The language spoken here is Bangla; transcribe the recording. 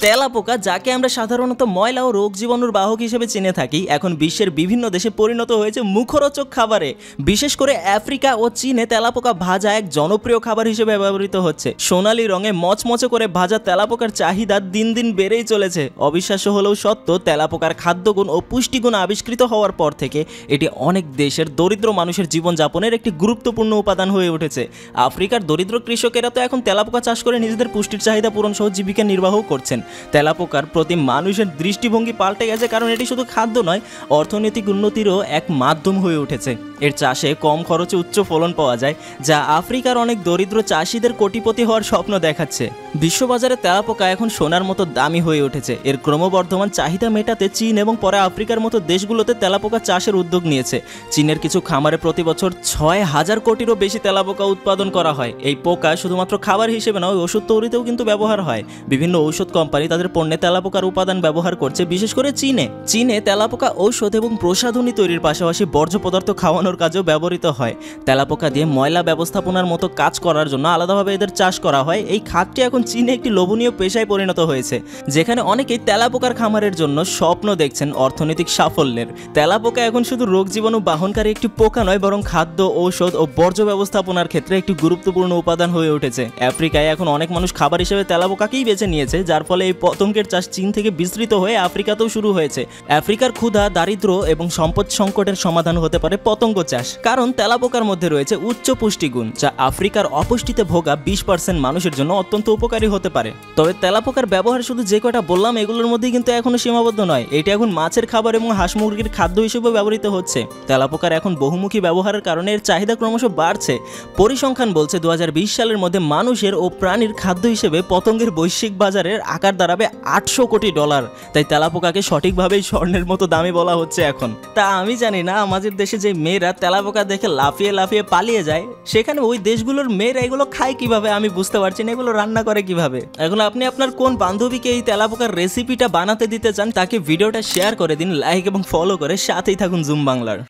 তেলাপোকা, যাকে আমরা সাধারণত ময়লা ও রোগ জীবাণুর বাহক হিসেবে চিনে থাকি, এখন বিশ্বের বিভিন্ন দেশে পরিণত হয়েছে মুখরোচক খাবারে। বিশেষ করে আফ্রিকা ও চীনে তেলাপোকা ভাজা এক জনপ্রিয় খাবার হিসেবে ব্যবহৃত হচ্ছে। সোনালী রঙে মচমচে করে ভাজা তেলাপোকার চাহিদা দিন দিন বেড়েই চলেছে। অবিশ্বাস্য হলেও সত্য, তেলাপোকার খাদ্যগুণ ও পুষ্টিগুণ আবিষ্কৃত হওয়ার পর থেকে এটি অনেক দেশের দরিদ্র মানুষের জীবনযাপনের একটি গুরুত্বপূর্ণ উপাদান হয়ে উঠেছে। আফ্রিকার দরিদ্র কৃষকেরা তো এখন তেলাপোকা চাষ করে নিজেদের পুষ্টির চাহিদা পূরণ সহ জীবিকা নির্বাহ করছেন। তেলাপোকার প্রতি মানুষের দৃষ্টিভঙ্গি পাল্টে গেছে, কারণ এটি শুধু খাদ্য নয়, অর্থনৈতিক উন্নতিরও এক মাধ্যম হয়ে উঠেছে। এর চাষে কম খরচে উচ্চ ফলন পাওয়া যায়, যা আফ্রিকার অনেক দরিদ্র চাষিদের কোটিপতি হওয়ার স্বপ্ন দেখাচ্ছে। বিশ্ববাজারে তেলাপোকা এখন সোনার মতো দামি হয়ে উঠেছে। এর ক্রমবর্ধমান চাহিদা মেটাতে চীন এবং পরে আফ্রিকার মতো দেশগুলোতে তেলাপোকা চাষের উদ্যোগ নিয়েছে। চীনের কিছু খামারে প্রতি বছর ৬,০০০ কোটিরও বেশি তেলাপোকা উৎপাদন করা হয়। এই পোকা শুধুমাত্র খাবার হিসেবে নয়, ওষুধ তৈরিতেও কিন্তু ব্যবহার হয়। বিভিন্ন ঔষধ কোম্পানি তাদের পণ্যে তেলাপোকার উপাদান ব্যবহার করছে, বিশেষ করে চীনে তেলাপোকা ঔষধ এবং প্রসাধনী তৈরির পাশাপাশি বর্জ্য পদার্থ খাওয়ানোর কাজেও ব্যবহৃত হয়। তেলাপোকা দিয়ে ময়লা ব্যবস্থাপনার মতো কাজ করার জন্য আলাদাভাবে এদের চাষ করা হয়। এই খাতটি এখন চীনে একটি লোভনীয় পেশায় পরিণত হয়েছে, যেখানে অনেকেই তেলাপোকার খামারের জন্য স্বপ্ন দেখছেন অর্থনৈতিক সাফল্যের। তেলাপোকা এখন শুধু রোগ জীবাণু বাহনকারী একটি পোকা নয়, বরং খাদ্য, ঔষধ ও বর্জ্য ব্যবস্থাপনার ক্ষেত্রে একটি গুরুত্বপূর্ণ উপাদান হয়ে উঠেছে। আফ্রিকায় এখন অনেক মানুষ খাবার হিসেবে তেলাপোকাকেই বেছে নিয়েছে, যার ফলে এই পতঙ্গের চাষ চীন থেকে বিস্তৃত হয়ে আফ্রিকাতেও শুরু হয়েছে। আফ্রিকার ক্ষুধা, দারিদ্র্য এবং সম্পদ সংকটের সমাধান হতে পারে পতঙ্গ চাষ, কারণ তেলাপোকার মধ্যে রয়েছে উচ্চ পুষ্টিগুণ, যা আফ্রিকার অপুষ্টিতে ভোগা 20% মানুষের জন্য অত্যন্ত উপকারী হতে পারে। তবে তেলাপোকার ব্যবহার শুধু যে কটা বললাম এগুলোর মধ্যেই কিন্তু এখনো সীমাবদ্ধ নয়। এটি এখন মাছের খাবার এবং হাঁস মুরগির খাদ্য হিসেবে ব্যবহৃত হচ্ছে। তেলাপোকার এখন বহুমুখী ব্যবহারের কারণে এর চাহিদা ক্রমশ বাড়ছে। পরিসংখ্যান বলছে 2020 সালের মধ্যে মানুষের ও প্রাণীর খাদ্য হিসেবে পতঙ্গের বৈশ্বিক বাজারের আকার দাঁড়াবে $800 কোটি। তাই তেলাপোকাকে সঠিকভাবেই স্বর্ণের মতো দামি বলা হচ্ছে এখন। তা আমি জানি না আমাদের দেশে যে মেয়েরা তেলাপোকা দেখে লাফিয়ে লাফিয়ে পালিয়ে যায়, সেখানে ওই দেশগুলোর মেয়েরা এগুলো খায় কিভাবে আমি বুঝতে পারছি না, এগুলো রান্না করে কিভাবে। এখন আপনি আপনার কোন বান্ধবীকে এই তেলাপোকার রেসিপিটা বানাতে দিতে চান, তাকে ভিডিওটা শেয়ার করে দিন, লাইক এবং ফলো করে সাথেই থাকুন জুম বাংলার।